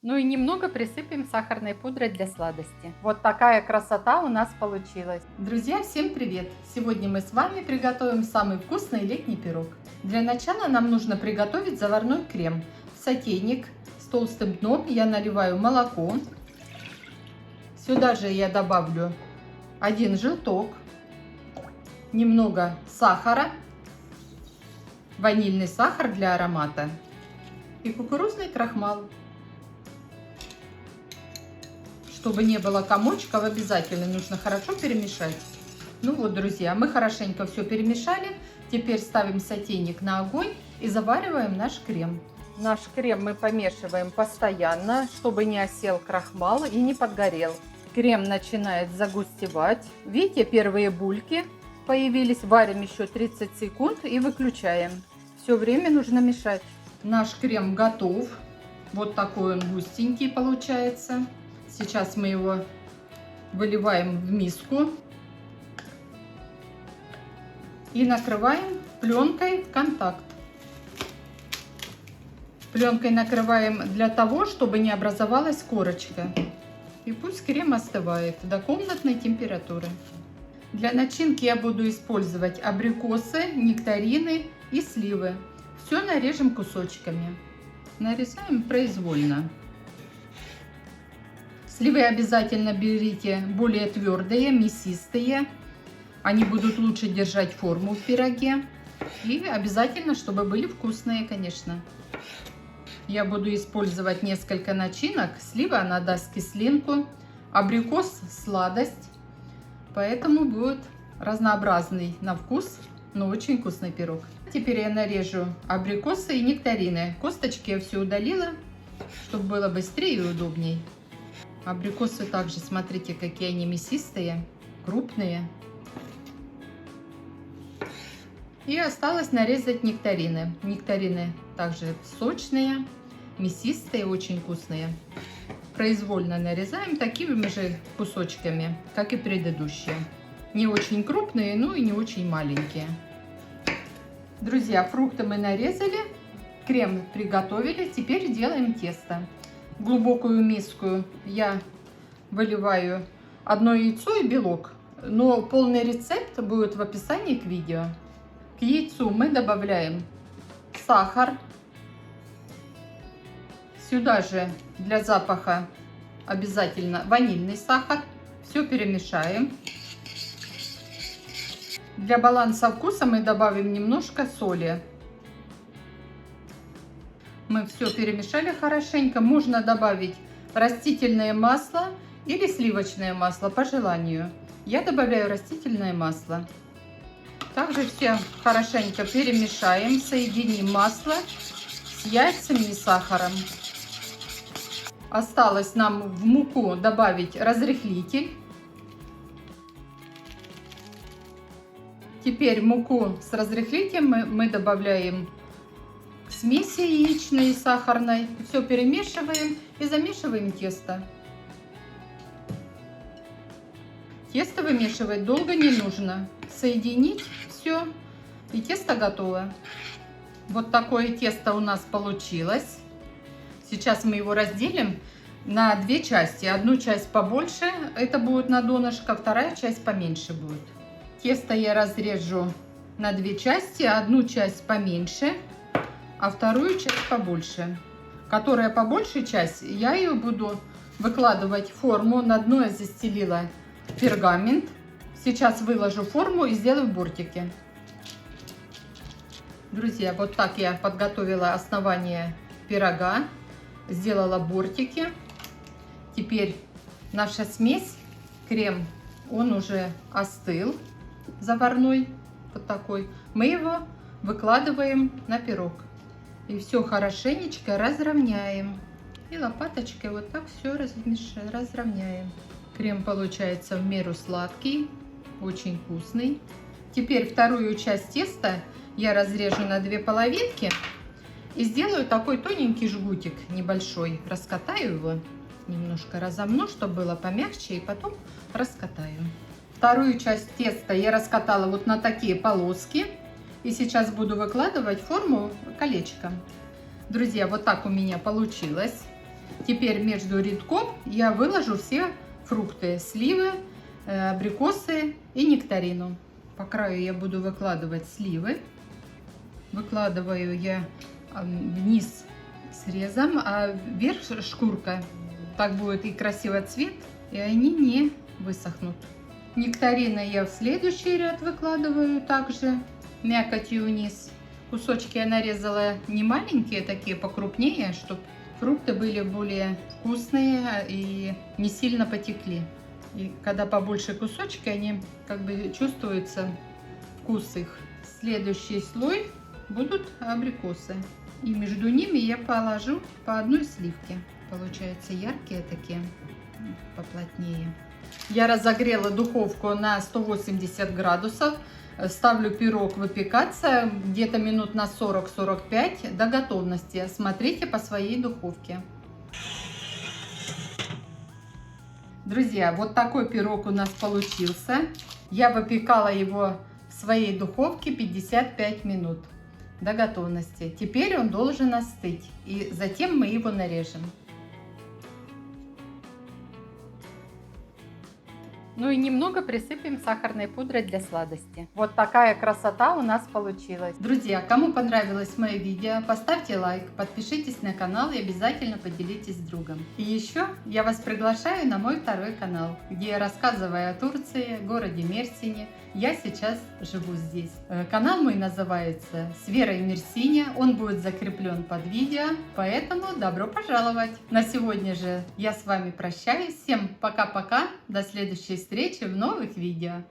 Ну и немного присыпем сахарной пудрой для сладости. Вот такая красота у нас получилась. Друзья, всем привет! Сегодня мы с вами приготовим самый вкусный летний пирог. Для начала нам нужно приготовить заварной крем. В сотейник с толстым дном я наливаю молоко. Сюда же я добавлю 1 желток, немного сахара, ванильный сахар для аромата и кукурузный крахмал. Чтобы не было комочков, обязательно нужно хорошо перемешать. Ну вот, друзья, мы хорошенько все перемешали. Теперь ставим сотейник на огонь и завариваем наш крем. Наш крем мы помешиваем постоянно, чтобы не осел крахмал и не подгорел. Крем начинает загустевать. Видите, первые бульки появились. Варим еще 30 секунд и выключаем. Все время нужно мешать. Наш крем готов. Вот такой он густенький получается. Сейчас мы его выливаем в миску и накрываем пленкой в контакт. Пленкой накрываем для того, чтобы не образовалась корочка. И пусть крем остывает до комнатной температуры. Для начинки я буду использовать абрикосы, нектарины и сливы. Все нарежем кусочками. Нарезаем произвольно. Сливы обязательно берите более твердые, мясистые. Они будут лучше держать форму в пироге. И обязательно, чтобы были вкусные, конечно. Я буду использовать несколько начинок. Слива, она даст кислинку. Абрикос – сладость. Поэтому будет разнообразный на вкус, но очень вкусный пирог. Теперь я нарежу абрикосы и нектарины. Косточки я все удалила, чтобы было быстрее и удобней. Абрикосы также, смотрите, какие они мясистые, крупные. И осталось нарезать нектарины. Нектарины также сочные, мясистые, очень вкусные. Произвольно нарезаем такими же кусочками, как и предыдущие. Не очень крупные, но и не очень маленькие. Друзья, фрукты мы нарезали, крем приготовили. Теперь делаем тесто. В глубокую миску я выливаю 1 яйцо и белок. Но полный рецепт будет в описании к видео. К яйцу мы добавляем сахар. Сюда же для запаха обязательно ванильный сахар. Все перемешаем. Для баланса вкуса мы добавим немножко соли. Мы все перемешали хорошенько. Можно добавить растительное масло или сливочное масло по желанию. Я добавляю растительное масло. Также все хорошенько перемешаем. Соединим масло с яйцами и сахаром. Осталось нам в муку добавить разрыхлитель. Теперь муку с разрыхлителем мы добавляем к смеси яичной и сахарной. Все перемешиваем и замешиваем тесто. Тесто вымешивать долго не нужно. Соединить все, и тесто готово. Вот такое тесто у нас получилось. Сейчас мы его разделим на 2 части. Одну часть побольше, это будет на донышко, вторая часть поменьше будет. Тесто я разрежу на 2 части, одну часть поменьше, а вторую часть побольше. Которая побольше часть, я ее буду выкладывать в форму. На дно я застелила пергамент. Сейчас выложу форму и сделаю бортики. Друзья, вот так я подготовила основание пирога. Сделала бортики. Теперь наша смесь, крем, он уже остыл, заварной, вот такой. Мы его выкладываем на пирог. И все хорошенечко разровняем. И лопаточкой вот так все разровняем. Крем получается в меру сладкий, очень вкусный. Теперь вторую часть теста я разрежу на 2 половинки. И сделаю такой тоненький жгутик небольшой. Раскатаю его, немножко разомну, чтобы было помягче, и потом раскатаю. Вторую часть теста я раскатала вот на такие полоски. И сейчас буду выкладывать в форму колечко. Друзья, вот так у меня получилось. Теперь между рядком я выложу все фрукты: сливы, абрикосы и нектарину. По краю я буду выкладывать сливы. Выкладываю я вниз срезом, а вверх шкурка. Так будет и красивый цвет, и они не высохнут. Нектарины я в следующий ряд выкладываю также мякотью вниз. Кусочки я нарезала не маленькие, такие покрупнее, чтобы фрукты были более вкусные и не сильно потекли. И когда побольше кусочки, они как бы чувствуется вкус их. Следующий слой будут абрикосы. И между ними я положу по одной сливке. Получаются яркие такие, поплотнее. Я разогрела духовку на 180 градусов. Ставлю пирог выпекаться где-то минут на 40-45 до готовности. Смотрите по своей духовке. Друзья, вот такой пирог у нас получился. Я выпекала его в своей духовке 55 минут до готовности. Теперь он должен остыть, и затем мы его нарежем. Ну и немного присыпем сахарной пудрой для сладости. Вот такая красота у нас получилась. Друзья, кому понравилось мое видео, поставьте лайк, подпишитесь на канал и обязательно поделитесь с другом. И еще я вас приглашаю на мой второй канал, где я рассказываю о Турции, городе Мерсине. Я сейчас живу здесь. Канал мой называется «С Верой в Мерсине». Он будет закреплен под видео, поэтому добро пожаловать. На сегодня же я с вами прощаюсь. Всем пока-пока. До следующей встречи в новых видео.